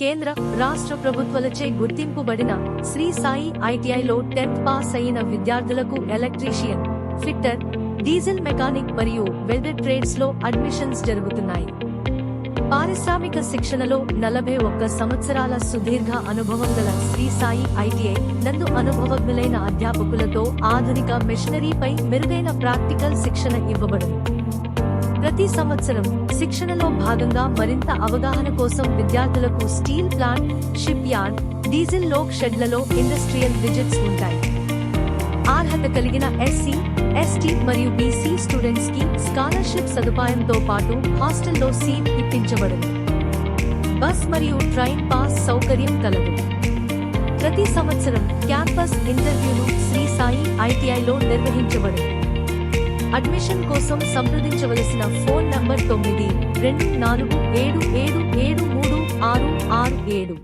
కేంద్ర, రాష్ట్ర ప్రభుత్వాలచే గుర్తింపుబడిన శ్రీ సాయి ఐటీఐలో 10th పాస్ అయిన విద్యార్థులకు ఎలక్ట్రీషియన్, ఫిట్టర్, డీజిల్ మెకానిక్ మరియు వెల్డర్ ట్రేడ్స్ లో అడ్మిషన్స్ జరుగుతున్నాయి. పారిశ్రామిక శిక్షణలో 41 సంవత్సరాల సుదీర్ఘ అనుభవం గల శ్రీ సాయి ఐటీఐ నందు అనుభవజ్ఞులైన అధ్యాపకులతో ఆధునిక మెషినరీపై మెరుగైన ప్రాక్టికల్ శిక్షణ ఇవ్వబడును. ప్రతి సంవత్సరం శిక్షణలో భాగంగా మరింత అవగాహన కోసం విద్యార్థులకు steel plant, ship yard, diesel Lok షెడ్లలో ఇండస్ట్రియల్ విజిట్స్ ఉంటాయి. అర్హత కలిగిన ఎస్సీ, ఎస్టీ మరియు బీసీ స్టూడెంట్స్ కి స్కాలర్షిప్ సదుపాయంతో పాటు హాస్టల్లో సీట్ ఇప్పించబడును. బస్ మరియు ట్రైన్ పాస్ సౌకర్యం కలదు. ప్రతి సంవత్సరం క్యాంపస్ ఇంటర్వ్యూలు శ్రీ సాయి ఐటీఐలో నిర్వహించబడును. అడ్మిషన్ కోసం సంప్రదించవలసిన ఫోన్ నంబర్ 9247773667.